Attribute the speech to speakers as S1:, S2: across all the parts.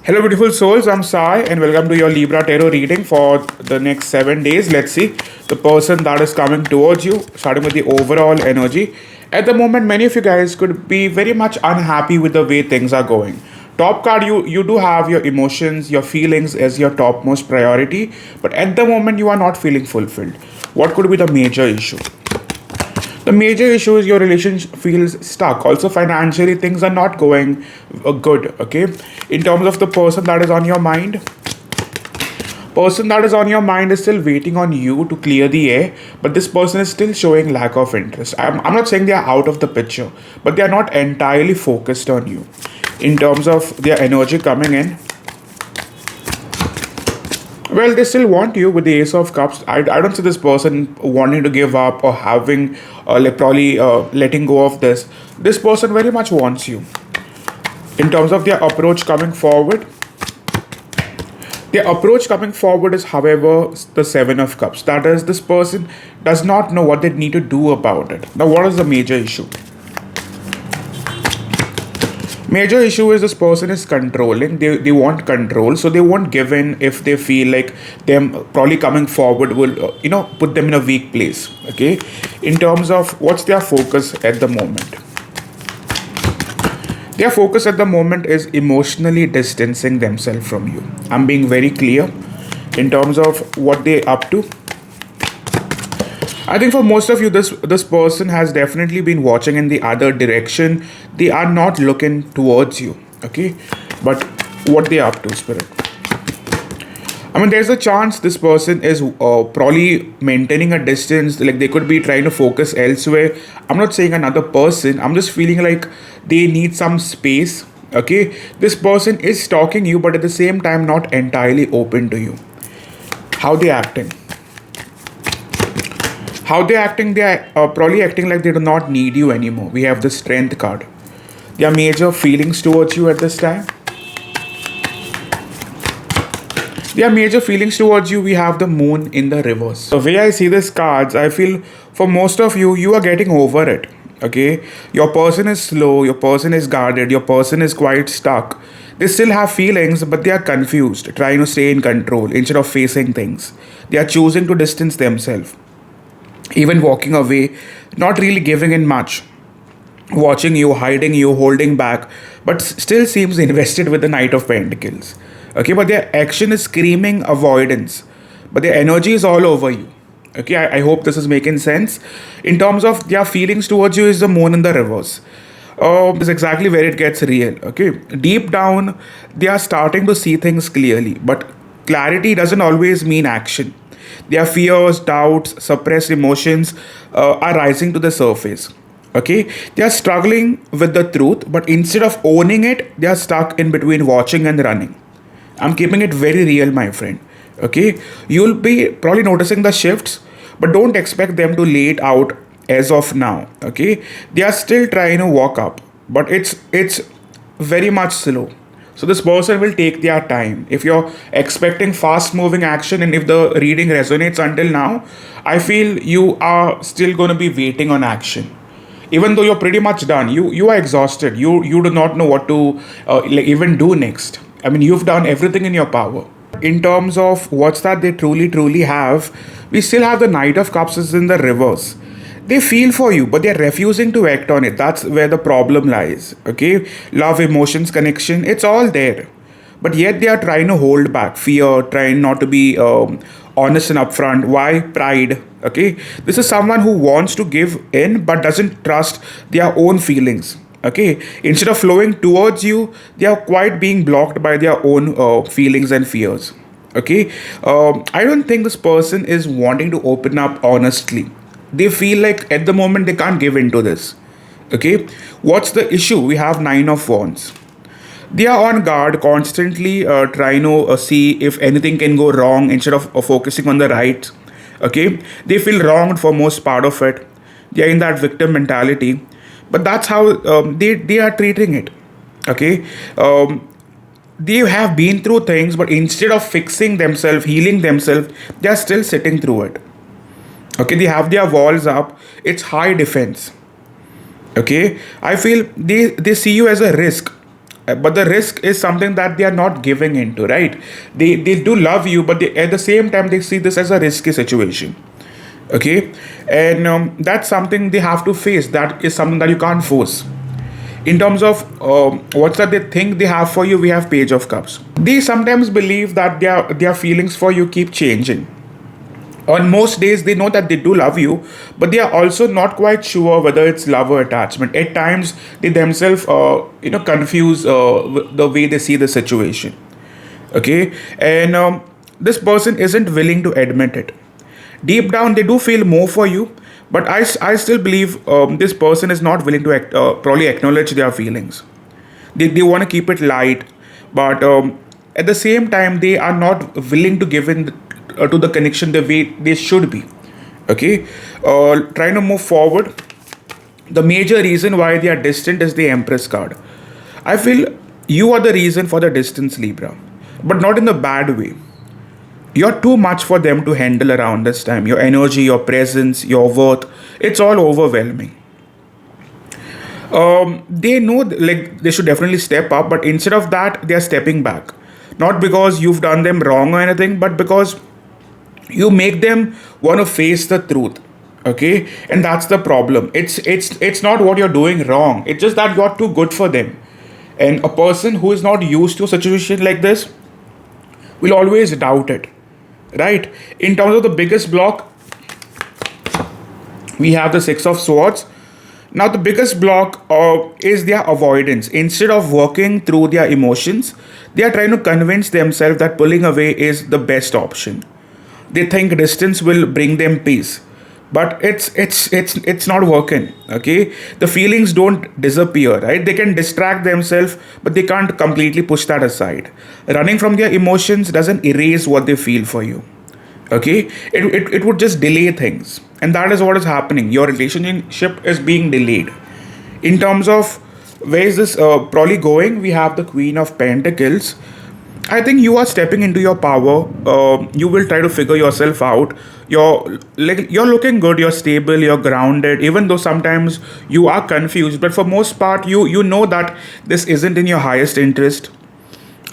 S1: Hello, beautiful souls. I'm Sai, and welcome to your Libra tarot reading for the next 7 days. Let's see the person that is coming towards you, starting with the overall energy. At the moment, many of you guys could be very much unhappy with the way things are going. Top card, you do have your emotions, your feelings as your topmost priority, but at the moment, you are not feeling fulfilled. What could be the major issue? The major issue is your relationship feels stuck. Also, financially, things are not going good. Okay, in terms of the person that is on your mind is still waiting on you to clear the air, but this person is still showing lack of interest. I'm not saying they are out of the picture, but they are not entirely focused on you. In terms of their energy coming in, well, they still want you with the Ace of Cups. I don't see this person wanting to give up or having, probably letting go of this. This person very much wants you. In terms of their approach coming forward, their approach coming forward is, however, the Seven of Cups. That is, this person does not know what they need to do about it. Now, what is the major issue? Major issue is this person is controlling. They want control, so they won't give in if they feel like them probably coming forward will put them in a weak place. Okay, in terms of what's their focus at the moment, their focus at the moment is emotionally distancing themselves from you. I'm being very clear in terms of what they're up to. I think for most of you, this person has definitely been watching in the other direction. They are not looking towards you, okay? But what they up to, spirit? I mean, there's a chance this person is probably maintaining a distance. Like they could be trying to focus elsewhere. I'm not saying another person. I'm just feeling like they need some space. Okay, this person is stalking you, but at the same time, not entirely open to you. How they acting? How they acting? They are probably acting like they do not need you anymore. We have the Strength card. Their major feelings towards you at this time. Their major feelings towards you, we have the Moon in the reverse. The way I see these cards, I feel for most of you, you are getting over it. Okay, your person is slow, your person is guarded, your person is quite stuck. They still have feelings, but they are confused, trying to stay in control instead of facing things. They are choosing to distance themselves, even walking away, not really giving in much, watching you, hiding you, holding back, but still seems invested with the Knight of Pentacles. Okay, but their action is screaming avoidance, but their energy is all over you. Okay, I hope this is making sense. In terms of their feelings towards you, is the Moon in the reverse. Is exactly where it gets real. Okay, deep down, they are starting to see things clearly, but clarity doesn't always mean action. Their fears, doubts, suppressed emotions are rising to the surface. Okay, they are struggling with the truth, but instead of owning it, they are stuck in between watching and running. I'm keeping it very real, my friend. Okay, you'll be probably noticing the shifts, but don't expect them to lay it out as of now. Okay, they are still trying to walk up, but it's very much slow. So this person will take their time. If you're expecting fast moving action and if the reading resonates until now, I feel you are still going to be waiting on action. Even though you're pretty much done, you are exhausted. You do not know what to even do next. I mean, you've done everything in your power. In terms of what's that they truly have, we still have the Knight of Cups is in the reverse. They feel for you, but they're refusing to act on it. That's where the problem lies. Okay, love, emotions, connection, it's all there, but yet they are trying to hold back. Fear, trying not to be honest and upfront. Why? Pride. Okay, this is someone who wants to give in but doesn't trust their own feelings. Okay, instead of flowing towards you, they are quite being blocked by their own feelings and fears. Okay, I don't think this person is wanting to open up honestly. They feel like at the moment they can't give into this. Okay, what's the issue? We have Nine of Wands. They are on guard, constantly trying to see if anything can go wrong instead of focusing on the right. Okay, they feel wronged for most part of it. They are in that victim mentality, but that's how they are treating it. Okay, they have been through things, but instead of fixing themselves, healing themselves, they are still sitting through it. Okay, they have their walls up. It's high defense. Okay, I feel they see you as a risk. but the risk is something that they are not giving into, right? They do love you, but at the same time they see this as a risky situation. Okay, and that's something they have to face. That is something that you can't force. In terms of what's that they think they have for you, we have Page of Cups. They sometimes believe that their feelings for you keep changing. On most days they know that they do love you, but they are also not quite sure whether it's love or attachment. At times they themselves confuse the way they see the situation. Okay, and this person isn't willing to admit it. Deep down they do feel more for you, but I still believe this person is not willing to probably acknowledge their feelings. They want to keep it light, but at the same time they are not willing to give in to the connection the way they should be. Okay, trying to move forward. The major reason why they are distant is the Empress card. I feel you are the reason for the distance, Libra, but not in the bad way. You're too much for them to handle around this time. Your energy, your presence, your worth, it's all overwhelming. They know like they should definitely step up, but instead of that they are stepping back, not because you've done them wrong or anything, but because you make them want to face the truth. Okay, and that's the problem. It's not what you're doing wrong, it's just that you're too good for them. And a person who is not used to a situation like this will always doubt it, right? In terms of the biggest block, we have the Six of Swords. Now the biggest block is their avoidance. Instead of working through their emotions, they are trying to convince themselves that pulling away is the best option. They think distance will bring them peace, but it's not working. Okay, the feelings don't disappear, right? They can distract themselves, but they can't completely push that aside. Running from their emotions doesn't erase what they feel for you. Okay, it would just delay things, and that is what is happening. Your relationship is being delayed. In terms of where is this probably going, we have the Queen of Pentacles. I think you are stepping into your power. You will try to figure yourself out. You're looking good. You're stable. You're grounded. Even though sometimes you are confused, but for most part, you know that this isn't in your highest interest.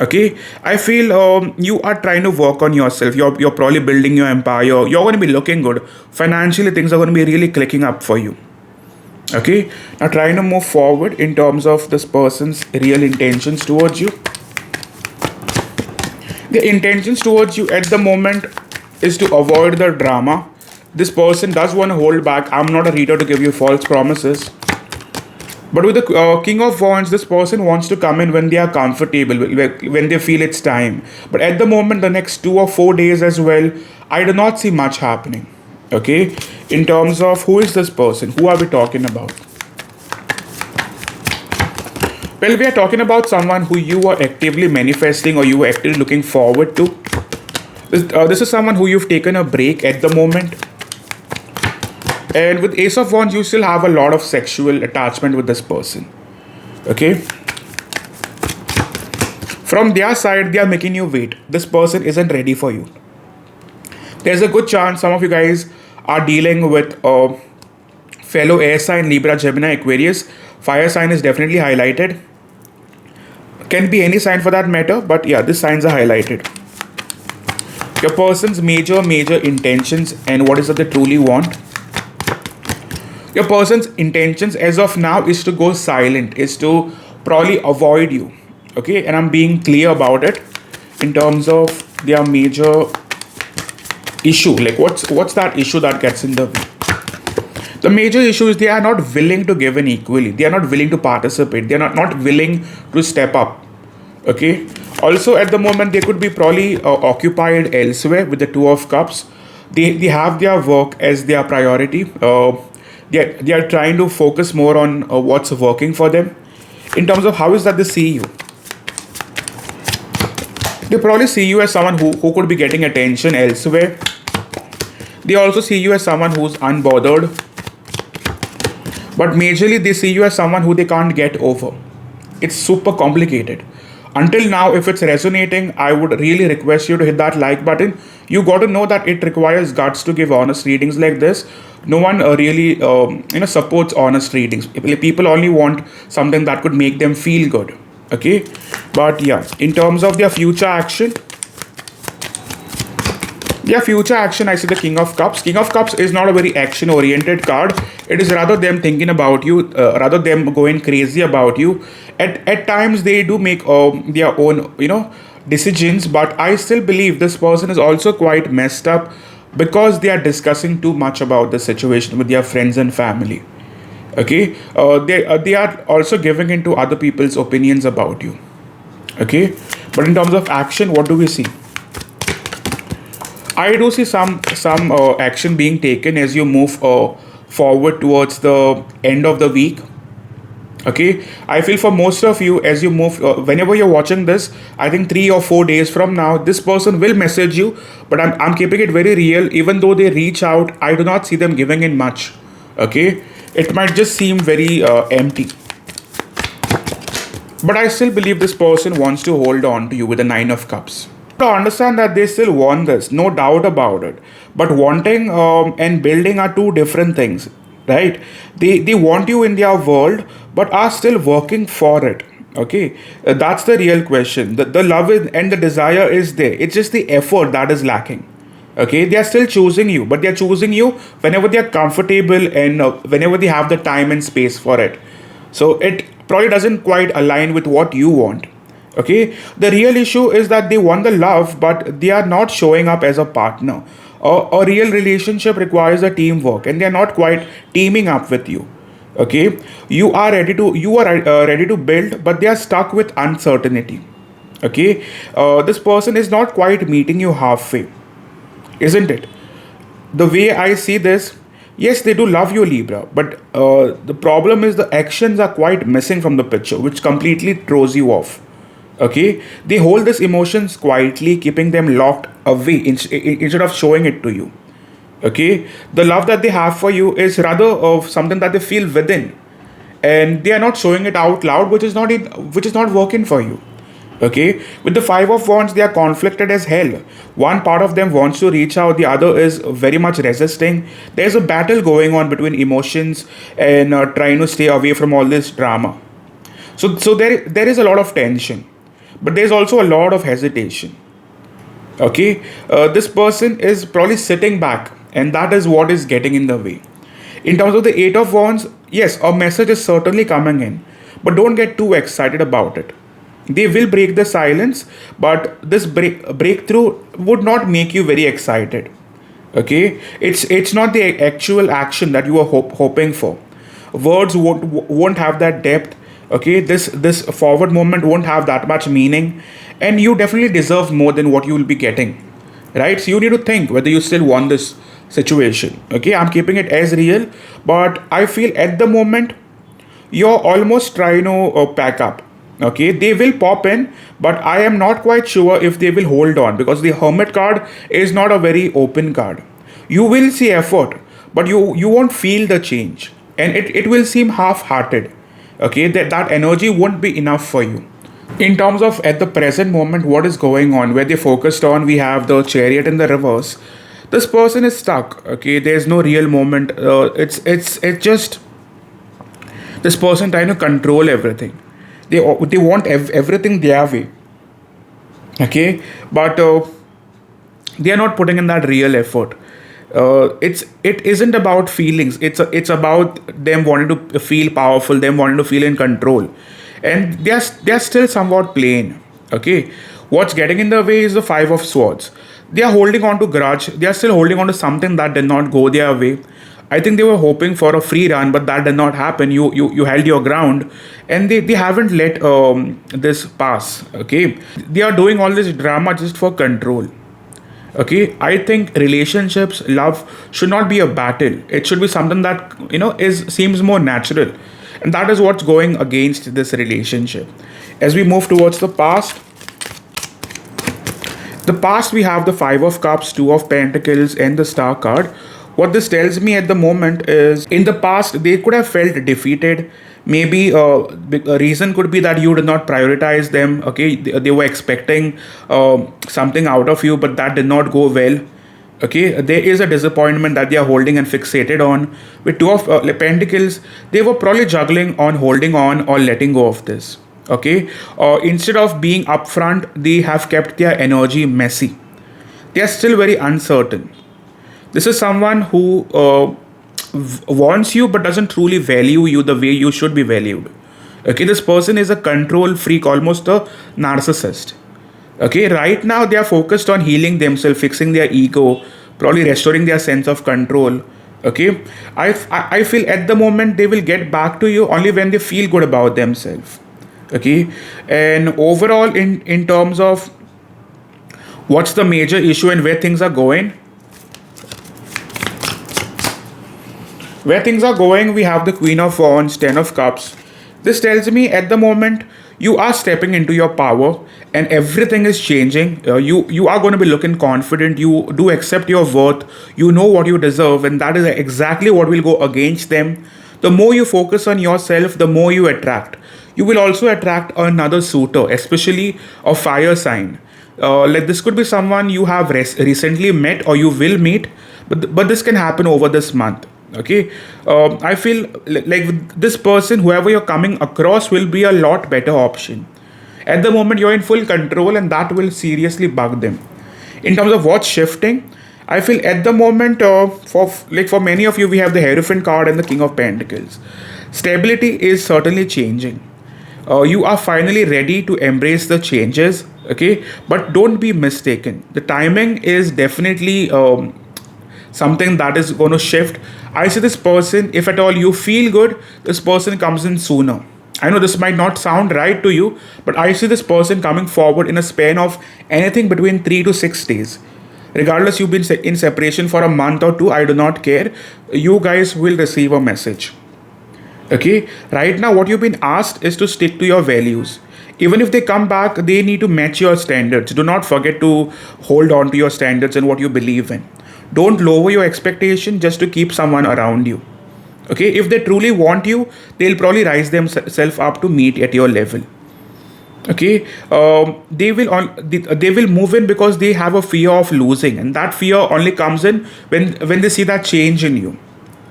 S1: Okay, I feel you are trying to work on yourself. You're probably building your empire. You're going to be looking good financially. Things are going to be really clicking up for you. Okay, now trying to move forward in terms of this person's real intentions towards you. The intentions towards you at the moment is to avoid the drama. This person does want to hold back. I'm not a reader to give you false promises. But with the King of Wands, this person wants to come in when they are comfortable, when they feel it's time. But at the moment, the next 2 or 4 days as well, I do not see much happening. Okay? In terms of who is this person? Who are we talking about? Well, we are talking about someone who you are actively manifesting or you are actively looking forward to. This is someone who you've taken a break at the moment. And with Ace of Wands, you still have a lot of sexual attachment with this person. Okay? From their side, they are making you wait. This person isn't ready for you. There's a good chance some of you guys are dealing with fellow air sign, Libra, Gemini, Aquarius. Fire sign is definitely highlighted. Can be any sign for that matter, but yeah, these signs are highlighted. Your person's major intentions and what is it they truly want. Your person's intentions as of now is to go silent, is to probably avoid you. Okay, and I'm being clear about it in terms of their major issue. Like what's that issue that gets in the way? The major issue is they are not willing to give in equally. They are not willing to participate. They are not willing to step up. Okay. Also, at the moment, they could be probably occupied elsewhere with the Two of Cups. They have their work as their priority. They are trying to focus more on what's working for them. In terms of how is that they see you. They probably see you as someone who could be getting attention elsewhere. They also see you as someone who's unbothered. But majorly they see you as someone who they can't get over. It's super complicated. Until now, if it's resonating, I would really request you to hit that like button. You got to know that it requires guts to give honest readings like this. No one really supports honest readings. People only want something that could make them feel good. Okay, but yeah, in terms of their future action, I see the King of Cups. King of Cups is not a very action oriented card. It is rather them thinking about you, rather them going crazy about you. At times they do make their own, decisions, but I still believe this person is also quite messed up because they are discussing too much about the situation with their friends and family. Okay, they are also giving into other people's opinions about you. Okay, but in terms of action, what do we see? I do see some action being taken as you move forward towards the end of the week. Okay, I feel for most of you, as you move, whenever you're watching this, I think 3 or 4 days from now, this person will message you. But I'm keeping it very real. Even though they reach out, I do not see them giving in much. Okay, it might just seem very empty. But I still believe this person wants to hold on to you with the Nine of Cups. To understand that they still want this, no doubt about it. But wanting and building are two different things, right? They want you in their world, but are still working for it. Okay, that's the real question. The love and the desire is there. It's just the effort that is lacking. Okay, they are still choosing you, but they are choosing you whenever they are comfortable and whenever they have the time and space for it. So it probably doesn't quite align with what you want. Okay, the real issue is that they want the love, but they are not showing up as a partner. A real relationship requires a teamwork, and they are not quite teaming up with you. Okay, you are ready to build, but they are stuck with uncertainty. Okay, this person is not quite meeting you halfway, isn't it? The way I see this, yes, they do love you, Libra, but the problem is the actions are quite missing from the picture, which completely throws you off. Okay, they hold these emotions quietly, keeping them locked away instead of showing it to you. Okay, the love that they have for you is rather of something that they feel within, and they are not showing it out loud, which is not working for you. Okay, with the Five of Wands, they are conflicted as hell. One part of them wants to reach out, the other is very much resisting. There's a battle going on between emotions and trying to stay away from all this drama. So there is a lot of tension, but there's also a lot of hesitation. Okay, this person is probably sitting back, and that is what is getting in the way. In terms of the Eight of Wands, yes, a message is certainly coming in, but don't get too excited about it. They will break the silence, but this breakthrough would not make you very excited. Okay, it's not the actual action that you are hoping for. Words won't have that depth. Okay, this forward movement won't have that much meaning, and you definitely deserve more than what you will be getting, right? So you need to think whether you still want this situation. Okay, I'm keeping it as real, but I feel at the moment you're almost trying to pack up. Okay, they will pop in, but I am not quite sure if they will hold on, because the Hermit card is not a very open card. You will see effort, but you won't feel the change, and it will seem half-hearted. Okay, that energy won't be enough for you. In terms of at the present moment what is going on, where they focused on, we have the Chariot in the reverse. This person is stuck. Okay, there's no real moment. It's just this person trying to control everything. They want everything their way. Okay, but they are not putting in that real effort. It isn't about feelings. It's about them wanting to feel powerful, them wanting to feel in control, and they are still somewhat plain. Okay, what's getting in the way is the Five of Swords. They are holding on to grudge. They are still holding on to something that did not go their way. I think they were hoping for a free run, but that did not happen. You held your ground, and they haven't let this pass. Okay, they are doing all this drama just for control. Okay, I think relationships, love should not be a battle. It should be something that is seems more natural, and that is what's going against this relationship. As we move towards the past, we have the Five of Cups, Two of Pentacles, and the Star card. What this tells me at the moment is, in the past they could have felt defeated. Maybe a reason could be that you did not prioritize them. Okay, they were expecting something out of you, but that did not go well. Okay, there is a disappointment that they are holding and fixated on. With Two of Pentacles, they were probably juggling on holding on or letting go of this. Okay, instead of being upfront, they have kept their energy messy. They are still very uncertain. This is someone who wants you but doesn't truly value you the way you should be valued. Okay, this person is a control freak, almost a narcissist. Okay, right now they are focused on healing themselves, fixing their ego, probably restoring their sense of control. Okay, I feel at the moment they will get back to you only when they feel good about themselves. Okay, and overall, in terms of what's the major issue and where things are going, we have the Queen of Wands, Ten of Cups. This tells me at the moment you are stepping into your power and everything is changing. You are going to be looking confident. You do accept your worth. You know what you deserve, and that is exactly what will go against them. The more you focus on yourself, the more you attract. You will also attract another suitor, especially a fire sign. Like this could be someone you have recently met or you will meet, but this can happen over this month. Okay, I feel like with this person, whoever you're coming across, will be a lot better option. At the moment, you're in full control, and that will seriously bug them. In terms of what's shifting, I feel at the moment, for many of you, we have the Hierophant card and the King of Pentacles. Stability is certainly changing. You are finally ready to embrace the changes. Okay, but don't be mistaken. The timing is definitely something that is going to shift. I see this person, if at all you feel good, this person comes in sooner. I know this might not sound right to you, but I see this person coming forward in a span of anything between 3 to 6 days. Regardless, you've been in separation for a month or two, I do not care. You guys will receive a message. Okay, right now, what you've been asked is to stick to your values. Even if they come back, they need to match your standards. Do not forget to hold on to your standards and what you believe in. Don't lower your expectation just to keep someone around you. Okay, if they truly want you, they'll probably rise themselves up to meet at your level. Okay, they will move in because they have a fear of losing, and that fear only comes in when they see that change in you.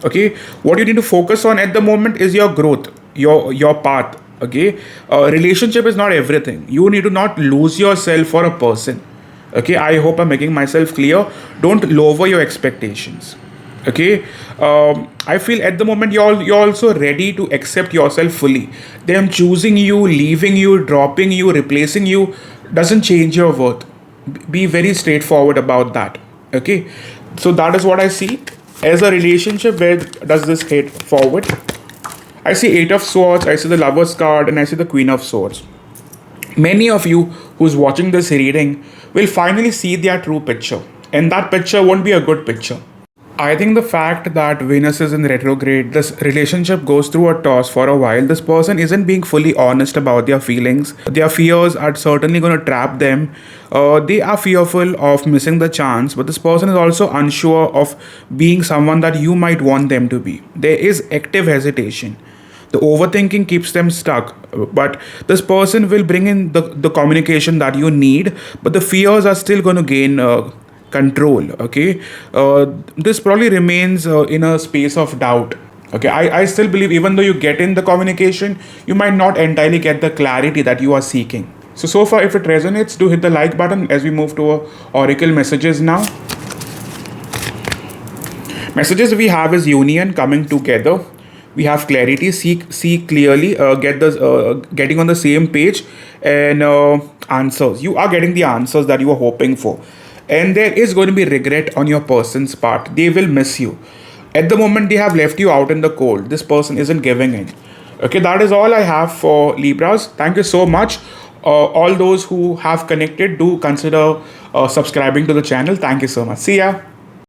S1: Okay, what you need to focus on at the moment is your growth, your path. Okay, relationship is not everything. You need to not lose yourself for a person. Okay, I hope I'm making myself clear. Don't lower your expectations. Okay, I feel at the moment you're also ready to accept yourself fully. Them choosing you, leaving you, dropping you, replacing you doesn't change your worth. Be very straightforward about that. Okay, so that is what I see as a relationship. Where does this head forward? I see Eight of Swords, I see the Lover's card, and I see the Queen of Swords. Many of you who's watching this reading will finally see their true picture, and that picture won't be a good picture. I think the fact that Venus is in retrograde, this relationship goes through a toss for a while. This person isn't being fully honest about their feelings. Their fears are certainly going to trap them. They are fearful of missing the chance, but this person is also unsure of being someone that you might want them to be. There is active hesitation. The overthinking keeps them stuck, but this person will bring in the communication that you need, but the fears are still going to gain control. Okay, this probably remains in a space of doubt. Okay, I still believe even though you get in the communication, you might not entirely get the clarity that you are seeking. So far, if it resonates, do hit the like button as we move to oracle messages now. Messages we have is union, coming together. We have clarity, see clearly, getting on the same page, and answers. You are getting the answers that you are hoping for, and there is going to be regret on your person's part. They will miss you. At the moment, they have left you out in the cold. This person isn't giving in. Okay, that is all I have for Libras. Thank you so much. All those who have connected, do consider subscribing to the channel. Thank you so much. See ya.